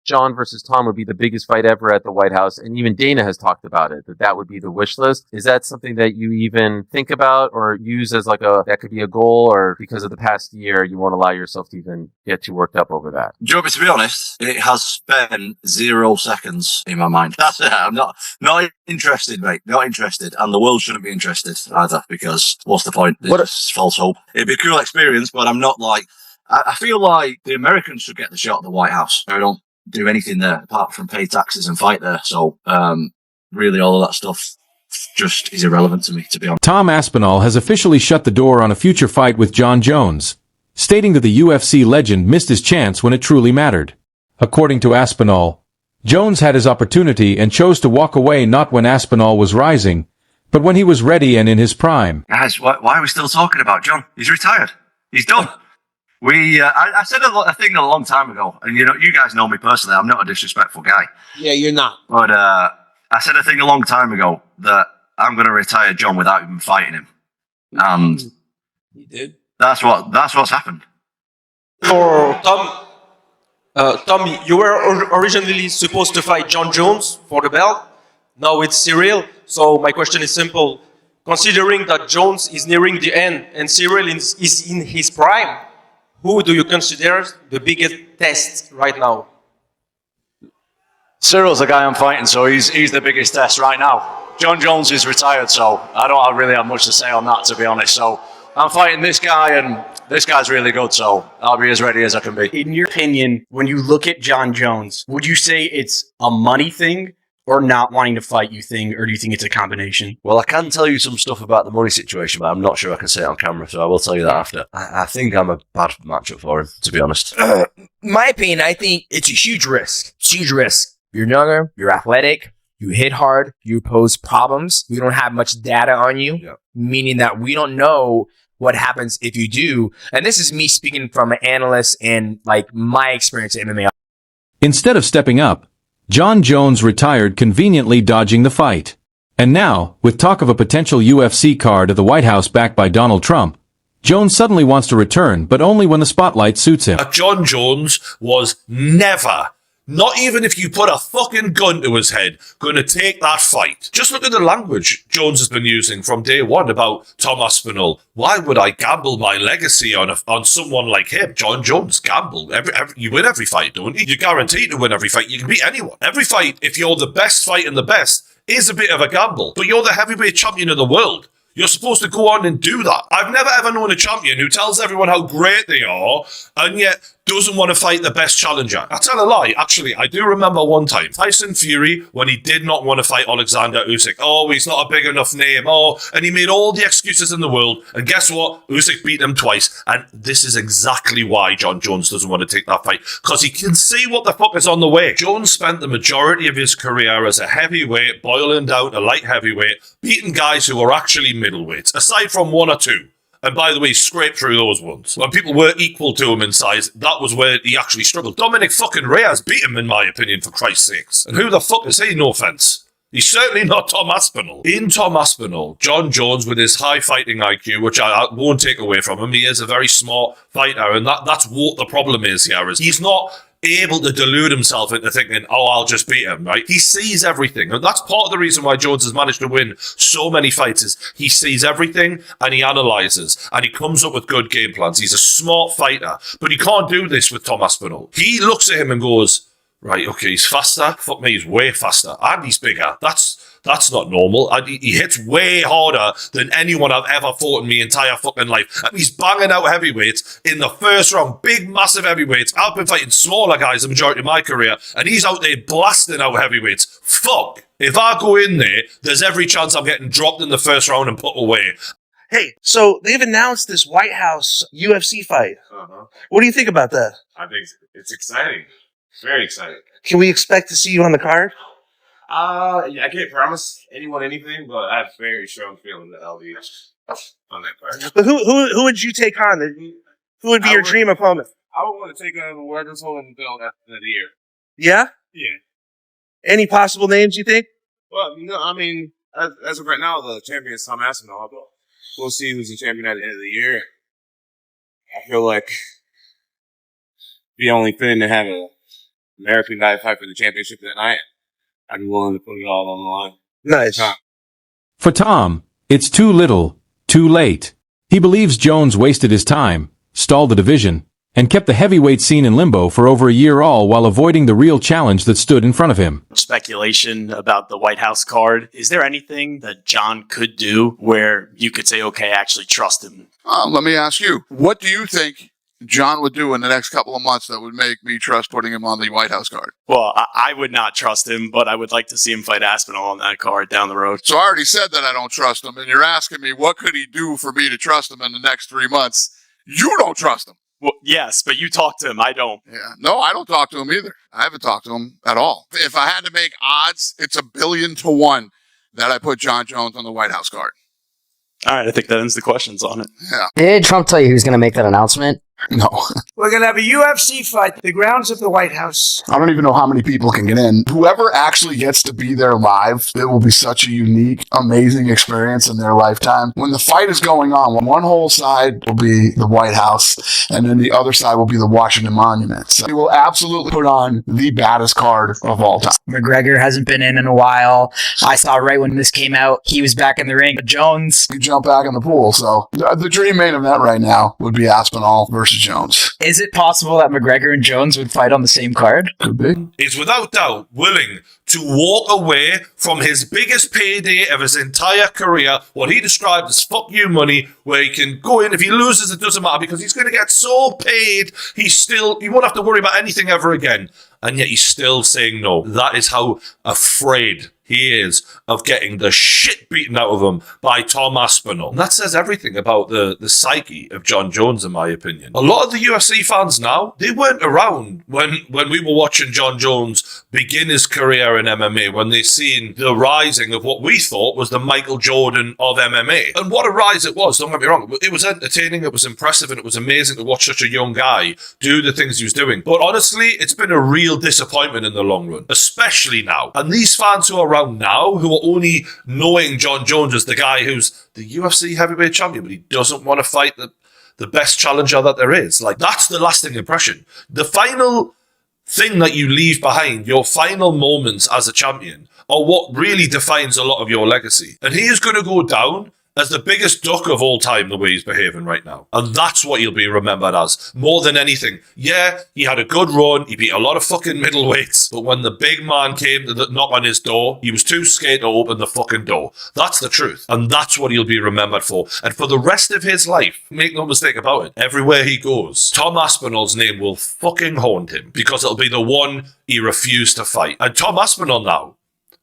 Jon versus Tom would be the biggest fight ever at the White House, and even Dana has talked about it, that would be the wish list. Is that something that you even think about or use as that could be a goal, or because of the past year, you won't allow yourself to even get too worked up over that? Do you want me to be honest? It has spent 0 seconds in my mind. That's it. I'm not interested, mate. Not interested. And the world shouldn't be interested either, because what's the point? It's false hope. It'd be a cool experience, but I'm not I feel like the Americans should get the shot at the White House. I don't do anything there apart from pay taxes and fight there. So, really all of that stuff just is irrelevant to me, to be honest. Tom Aspinall has officially shut the door on a future fight with Jon Jones, stating that the UFC legend missed his chance when it truly mattered. According to Aspinall, Jones had his opportunity and chose to walk away not when Aspinall was rising, but when he was ready and in his prime. Guys, why are we still talking about Jon? He's retired. He's done. I said a thing a long time ago, and you guys know me personally. I'm not a disrespectful guy. Yeah, you're not. But I said a thing a long time ago that I'm going to retire Jon without even fighting him, and you did. That's what's happened. For Tom, you were originally supposed to fight Jon Jones for the belt. Now it's Cyril. So my question is simple: considering that Jones is nearing the end and Cyril is in his prime, who do you consider the biggest test right now? Cyril's the guy I'm fighting, so he's the biggest test right now. Jon Jones is retired, so I don't really have much to say on that, to be honest. So I'm fighting this guy, and this guy's really good, so I'll be as ready as I can be. In your opinion, when you look at Jon Jones, would you say it's a money thing or not wanting to fight you thing, or do you think it's a combination? Well, I can tell you some stuff about the money situation, but I'm not sure I can say it on camera, so I will tell you that after. I think I'm a bad matchup for him, to be honest. My opinion, I think it's a huge risk. It's a huge risk. You're younger, you're athletic, you hit hard, you pose problems. We don't have much data on you, meaning that we don't know what happens if you do. And this is me speaking from an analyst and my experience in MMA. Instead of stepping up, Jon Jones retired, conveniently dodging the fight. And now, with talk of a potential UFC card at the White House backed by Donald Trump, Jones suddenly wants to return, but only when the spotlight suits him. Jon Jones was never, not even if you put a fucking gun to his head, going to take that fight. Just look at the language Jones has been using from day one about Tom Aspinall. Why would I gamble my legacy on someone like him? Jon Jones, gamble. You win every fight, don't you? You're guaranteed to win every fight. You can beat anyone. Every fight, if you're the best fighting the best, is a bit of a gamble. But you're the heavyweight champion of the world. You're supposed to go on and do that. I've never ever known a champion who tells everyone how great they are and yet doesn't want to fight the best challenger. I tell a lie. Actually, I do remember one time, Tyson Fury, when he did not want to fight Alexander Usyk. Oh, he's not a big enough name. Oh, and he made all the excuses in the world. And guess what? Usyk beat him twice. And this is exactly why Jon Jones doesn't want to take that fight. Because he can see what the fuck is on the way. Jones spent the majority of his career as a heavyweight, boiling down to light heavyweight, beating guys who are actually middleweights, aside from one or two. And by the way, he scraped through those ones. When people were equal to him in size, that was where he actually struggled. Dominic fucking Reyes beat him, in my opinion, for Christ's sakes. And who the fuck is he? No offense. He's certainly not Tom Aspinall. In Tom Aspinall, Jon Jones, with his high fighting IQ, which I won't take away from him, he is a very smart fighter, and that's what the problem is here, is he's not able to delude himself into thinking, oh, I'll just beat him, right? He sees everything. And that's part of the reason why Jones has managed to win so many fights, is he sees everything and he analyzes and he comes up with good game plans. He's a smart fighter, but he can't do this with Tom Aspinall. He looks at him and goes, right, okay, he's faster. Fuck me, he's way faster. And he's bigger. That's not normal. He hits way harder than anyone I've ever fought in my entire fucking life. And he's banging out heavyweights in the first round. Big, massive heavyweights. I've been fighting smaller guys the majority of my career, and he's out there blasting out heavyweights. Fuck. If I go in there, there's every chance I'm getting dropped in the first round and put away. Hey, so they've announced this White House UFC fight. What do you think about that? I think it's exciting. Very exciting. Can we expect to see you on the card? I can't promise anyone anything, but I have a very strong feeling that I'll be on that card. But who would you take on? Who would be your dream opponent? I would want to take on whoever's holding the belt at the end of the year. Yeah? Yeah. Any possible names you think? Well, I mean, as of right now, the champion is Tom Aspinall, but we'll see who's the champion at the end of the year. I feel like the only thing to have a American guy fight for the championship that night, I'd be willing to put it all on the line. Nice. For Tom, it's too little, too late. He believes Jones wasted his time, stalled the division, and kept the heavyweight scene in limbo for over a year, all while avoiding the real challenge that stood in front of him. Speculation about the White House card. Is there anything that John could do where you could say, okay, I actually trust him? Let me ask you, what do you think John would do in the next couple of months that would make me trust putting him on the White House card? Well, I would not trust him, but I would like to see him fight Aspinall on that card down the road. So I already said that I don't trust him, and you're asking me what could he do for me to trust him in the next 3 months. You don't trust him. Well, yes, but you talk to him. I don't. Yeah. No, I don't talk to him either. I haven't talked to him at all. If I had to make odds, it's 1,000,000,000 to 1 that I put Jon Jones on the White House card. All right, I think that ends the questions on it. Yeah. Did Trump tell you he was going to make that announcement? No. We're going to have a UFC fight, the grounds of the White House. I don't even know how many people can get in. Whoever actually gets to be there live, it will be such a unique, amazing experience in their lifetime. When the fight is going on, one whole side will be the White House, and then the other side will be the Washington Monument. So we will absolutely put on the baddest card of all time. McGregor hasn't been in a while. I saw right when this came out, he was back in the ring. Jones. You jump back in the pool. So the dream main event right now would be Aspinall versus Jones. Is it possible that McGregor and Jones would fight on the same card? Could be. Is without doubt willing to walk away from his biggest payday of his entire career, what he described as fuck you money, where he can go in, if he loses it doesn't matter because he's going to get so paid, he won't have to worry about anything ever again. And yet he's still saying no. That is how afraid he is of getting the shit beaten out of him by Tom Aspinall. And that says everything about the psyche of Jon Jones, in my opinion. A lot of the UFC fans now, they weren't around when we were watching Jon Jones begin his career in MMA, when they seen the rising of what we thought was the Michael Jordan of MMA. And what a rise it was, don't get me wrong. It was entertaining, it was impressive, and it was amazing to watch such a young guy do the things he was doing. But honestly, it's been a real disappointment in the long run, especially now. And these fans who are around now, who are only knowing Jon Jones as the guy who's the UFC heavyweight champion, but he doesn't want to fight the best challenger that there is. Like, that's the lasting impression. The final thing that you leave behind, your final moments as a champion, are what really defines a lot of your legacy. And he is going to go down as the biggest duck of all time, the way he's behaving right now. And that's what he'll be remembered as, more than anything. Yeah, he had a good run, he beat a lot of fucking middleweights, but when the big man came to knock on his door, he was too scared to open the fucking door. That's the truth. And that's what he'll be remembered for. And for the rest of his life, make no mistake about it, everywhere he goes, Tom Aspinall's name will fucking haunt him, because it'll be the one he refused to fight. And Tom Aspinall now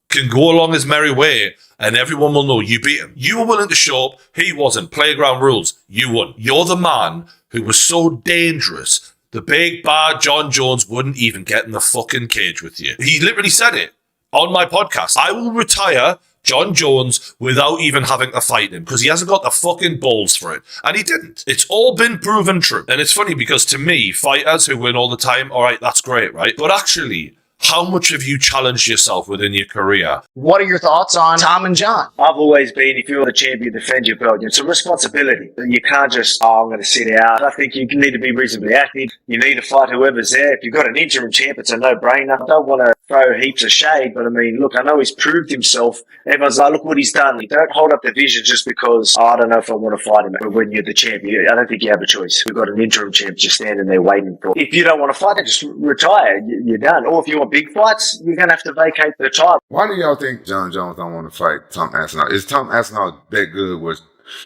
can go along his merry way, and everyone will know you beat him. You were willing to show up. He wasn't. Playground rules. You won. You're the man who was so dangerous. The big bad Jon Jones wouldn't even get in the fucking cage with you. He literally said it on my podcast. I will retire Jon Jones without even having to fight him because he hasn't got the fucking balls for it. And he didn't. It's all been proven true. And it's funny because to me, fighters who win all the time, all right, that's great, right? But actually, how much have you challenged yourself within your career? What are your thoughts on Tom and John? I've always been, if you're the champion, defend your belt. It's a responsibility. You can't just, I'm going to sit out. I think you need to be reasonably active. You need to fight whoever's there. If you've got an interim champ, it's a no-brainer. I don't want to throw heaps of shade, but I mean, look, I know he's proved himself. Everyone's like, look what he's done. You don't hold up the vision just because, I don't know if I want to fight him. But when you're the champion, I don't think you have a choice. We've got an interim champ just standing there waiting for. If you don't want to fight, then just retire. You're done. Or if you want big fights, you're going to have to vacate the title. Why do y'all think Jon Jones don't want to fight Tom Aspinall? Is Tom Aspinall that good where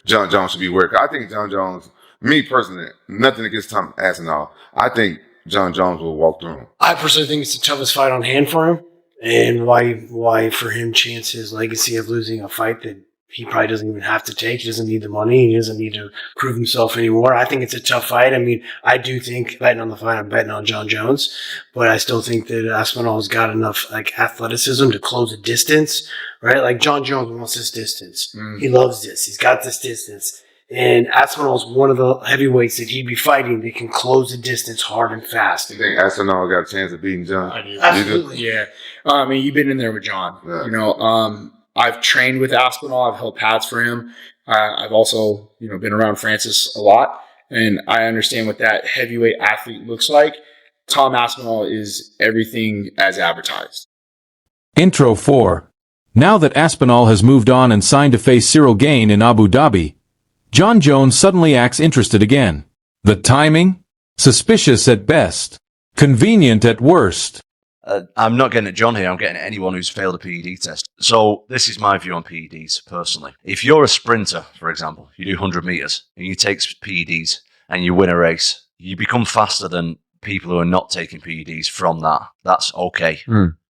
Jon Jones should be working? I think Jon Jones, me personally, nothing against Tom Aspinall. I think Jon Jones will walk through him. I personally think it's the toughest fight on hand for him. And why for him chance his legacy of losing a fight that he probably doesn't even have to take. He doesn't need the money. He doesn't need to prove himself anymore. I think it's a tough fight. I mean, I do think betting on the fight, I'm betting on Jon Jones, but I still think that Aspinall's got enough like athleticism to close a distance, right? Like Jon Jones wants this distance. He loves this. He's got this distance. And Aspinall's one of the heavyweights that he'd be fighting that can close the distance hard and fast. You think Aspinall got a chance of beating Jon? I do. Absolutely. Yeah. I mean, you've been in there with Jon. Yeah. You know, I've trained with Aspinall. I've held pads for him. I've also, been around Francis a lot, and I understand what that heavyweight athlete looks like. Tom Aspinall is everything as advertised. Intro 4. Now that Aspinall has moved on and signed to face Cyril Gane in Abu Dhabi, Jon Jones suddenly acts interested again. The timing? Suspicious at best. Convenient at worst. I'm not getting at John here, I'm getting at anyone who's failed a PED test. So this is my view on PEDs, personally. If you're a sprinter, for example, you do 100 metres, and you take PEDs, and you win a race, you become faster than people who are not taking PEDs from that. That's okay.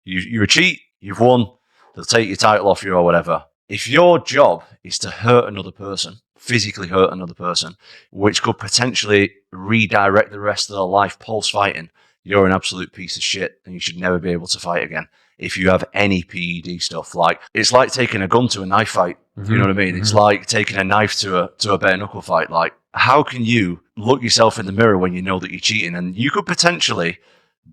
You're a cheat, you've won, they'll take your title off you or whatever. If your job is to hurt another person, physically hurt another person, which could potentially redirect the rest of their life post-fighting, you're an absolute piece of shit and you should never be able to fight again. If you have any PED stuff, like it's like taking a gun to a knife fight. You know what I mean? It's like taking a knife to a bare knuckle fight. Like, how can you look yourself in the mirror when you know that you're cheating and you could potentially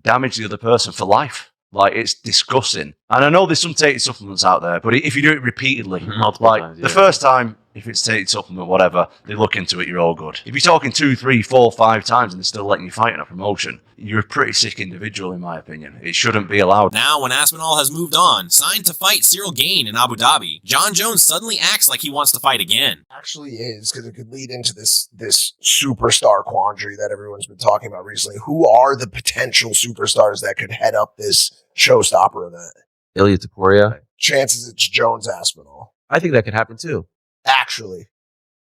damage the other person for life? Like, it's disgusting. And I know there's some tainted supplements out there, but if you do it repeatedly, the first time, if it's tainted supplement, whatever, they look into it, you're all good. If you're talking 2, 3, 4, 5 times and they're still letting you fight in a promotion, you're a pretty sick individual, in my opinion. It shouldn't be allowed. Now, when Aspinall has moved on, signed to fight Cyril Gane in Abu Dhabi, Jon Jones suddenly acts like he wants to fight again. Actually is, because it could lead into this superstar quandary that everyone's been talking about recently. Who are the potential superstars that could head up this showstopper event? Ilya Taporia. Chances it's Jones Aspinall. I think that could happen too. Actually.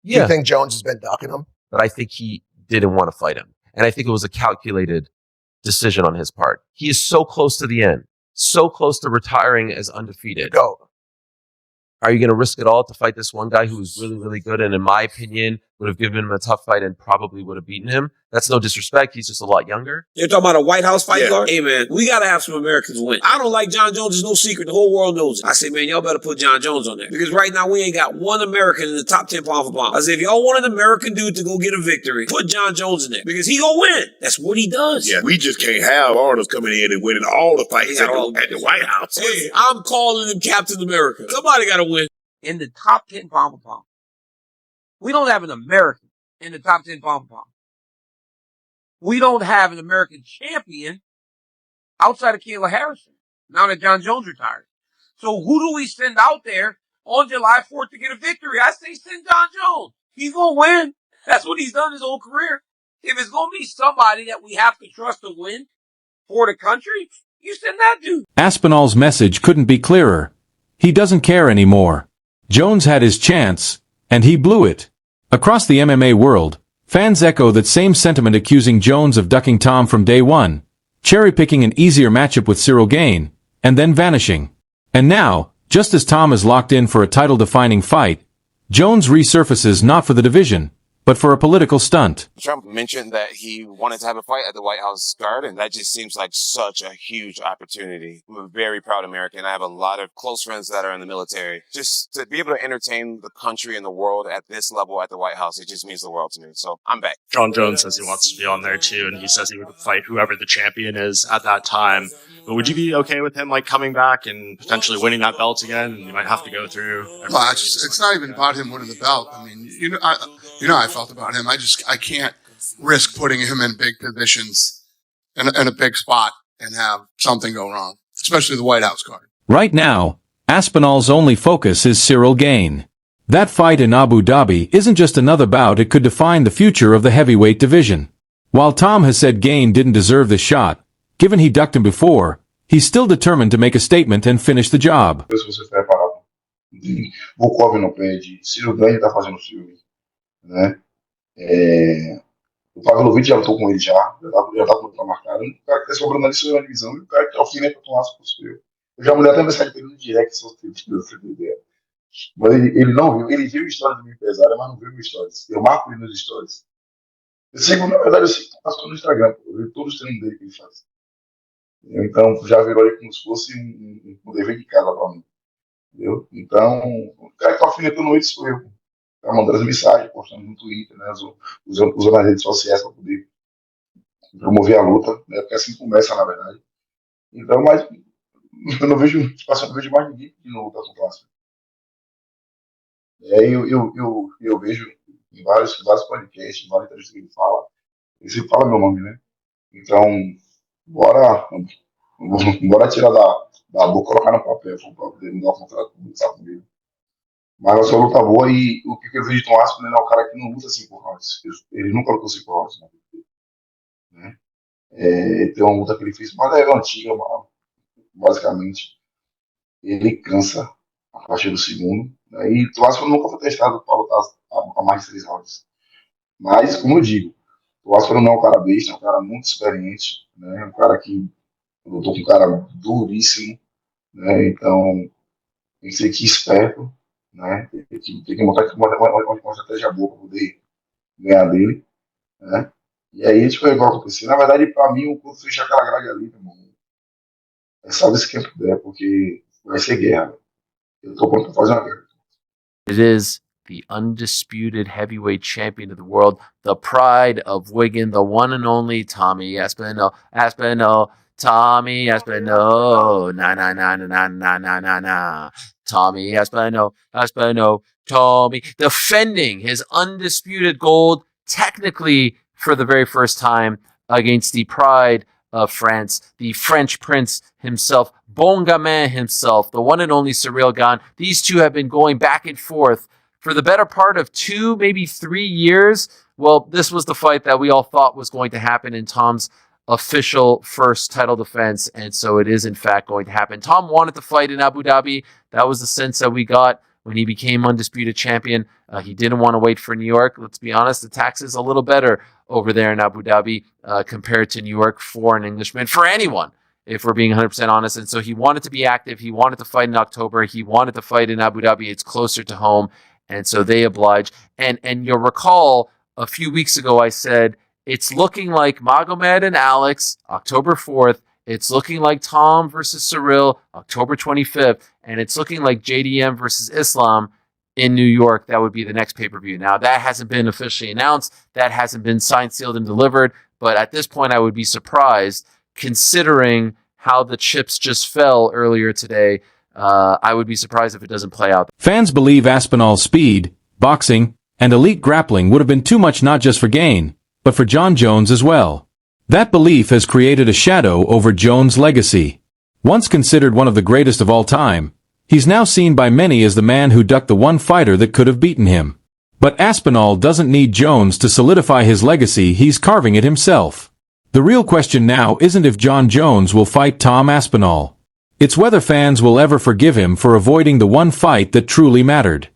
Yeah. You think Jones has been ducking him? But I think he didn't want to fight him. And I think it was a calculated decision on his part. He is so close to the end, so close to retiring as undefeated. Go. Are you going to risk it all to fight this one guy who's really, really good and, in my opinion, would have given him a tough fight and probably would have beaten him? That's no disrespect. He's just a lot younger. You're talking about a White House fight card? Hey, man, we got to have some Americans win. I don't like Jon Jones. There's no secret. The whole world knows it. I say, man, y'all better put Jon Jones on there. Because right now, we ain't got one American in the top 10 pound for pound. I say, if y'all want an American dude to go get a victory, put Jon Jones in there. Because he gonna win. That's what he does. Yeah, we just can't have Arnold coming in and winning all the fights at the White House. Hey, I'm calling him Captain America. Somebody got to win. In the top 10 pound for pound. We don't have an American in the top 10 pound for pound. We don't have an American champion outside of Kayla Harrison, now that Jon Jones retired. So who do we send out there on July 4th to get a victory? I say send Jon Jones. He's going to win. That's what he's done his whole career. If it's going to be somebody that we have to trust to win for the country, you send that dude. Aspinall's message couldn't be clearer. He doesn't care anymore. Jones had his chance, and he blew it. Across the MMA world, fans echo that same sentiment, accusing Jones of ducking Tom from day one, cherry-picking an easier matchup with Cyril Gane, and then vanishing. And now, just as Tom is locked in for a title-defining fight, Jones resurfaces not for the division, but for a political stunt. Trump mentioned that he wanted to have a fight at the White House Garden. That just seems like such a huge opportunity. I'm a very proud American. I have a lot of close friends that are in the military. Just to be able to entertain the country and the world at this level at the White House, it just means the world to me. So I'm back. Jon Jones says he wants to be on there too, and he says he would fight whoever the champion is at that time. But would you be okay with him like coming back and potentially winning that belt again? You might have to go through. Well, it's not even about him winning the belt. I mean, you know how I felt about him. I can't risk putting him in big positions in a big spot and have something go wrong, especially the White House card. Right now, Aspinall's only focus is Cyril Gane. That fight in Abu Dhabi isn't just another bout, it could define the future of the heavyweight division. While Tom has said Gane didn't deserve the shot, given he ducked him before, he's still determined to make a statement and finish the job. Se você for reparar, Volkov no pé de Cyril Gane tá fazendo filme, né? O Pavlovich já lutou com ele já tá com luta marcada. O cara que tá sobrando ali sou eu na divisão e o cara que alfineta com o aço possível. Eu já mulher até mensagem pra ele no direct, só tem ideia. Mas ele não viu, ele viu história do meu empresário, mas não viu meus stories. Eu marco ele nos stories. Eu sigo, na verdade, eu sigo no Instagram, eu vejo todos os treinos dele que ele faz. Então, já virou ali como se fosse um dever de casa pra mim. Entendeu? Então, o cara que tá alfinetando ele sou eu. Tá mandando as mensagens, postando no Twitter, né? Usando as redes sociais para poder promover a luta, né? Porque assim começa, na verdade. Então, mas eu não vejo, não vejo mais ninguém que não luta com o clássico. E aí eu vejo em vários podcasts, em várias entrevistas que ele fala meu nome, né? Então, Bora, bora tirar da boca e colocar no papel, se for pra poder mudar o contrato, conversar comigo. Mas vai ser uma luta boa e o que eu vejo de Tom Aspinall é um cara que não luta 5 rounds. Ele nunca lutou 5 rounds, né? Tem uma luta que ele fez, mas é antiga, basicamente. Ele cansa a partir do segundo. Né? E o Aspinall nunca foi testado para lutar a mais de 3 rounds. Mas, como eu digo, o Aspinall não é um cara besta, é um cara muito experiente, né? Um cara que lutou com um cara duríssimo, né? Então, tem que ser aqui esperto, né? Tem que montar uma estratégia boa para poder ganhar dele, né? E aí a gente vai igual acontecer. Na verdade, para mim, quando fechar aquela grade ali, meu irmão, é só esse que puder, porque vai ser guerra. Eu tô pronto para fazer uma guerra. It is the undisputed heavyweight champion of the world, the pride of Wigan, the one and only Tommy Aspinall. Tommy Aspinall. Na na na na na na na na. Tommy Aspinall. Tommy defending his undisputed gold, technically for the very first time against the pride of France, the French prince himself, Bon Gamin himself, the one and only Cyril Gane. These two have been going back and forth for the better part of 2, maybe 3 years. Well, this was the fight that we all thought was going to happen in Tom's official first title defense, and so it is in fact going to happen. Tom wanted to fight in Abu Dhabi. That was the sense that we got when he became undisputed champion. He didn't want to wait for New York. Let's be honest, the tax is a little better over there in Abu Dhabi compared to New York for an Englishman, for anyone, if we're being 100% honest. And so he wanted to be active. He wanted to fight in October. He wanted to fight in Abu Dhabi. It's closer to home, and so they oblige. And you'll recall a few weeks ago I said, it's looking like Magomed and Alex, October 4th. It's looking like Tom versus Cyril, October 25th. And it's looking like JDM versus Islam in New York. That would be the next pay-per-view. Now, that hasn't been officially announced. That hasn't been signed, sealed, and delivered. But at this point, I would be surprised, considering how the chips just fell earlier today. I would be surprised if it doesn't play out. Fans believe Aspinall's speed, boxing, and elite grappling would have been too much not just for Gane, but for Jon Jones as well. That belief has created a shadow over Jones' legacy. Once considered one of the greatest of all time, he's now seen by many as the man who ducked the one fighter that could have beaten him. But Aspinall doesn't need Jones to solidify his legacy, he's carving it himself. The real question now isn't if Jon Jones will fight Tom Aspinall. It's whether fans will ever forgive him for avoiding the one fight that truly mattered.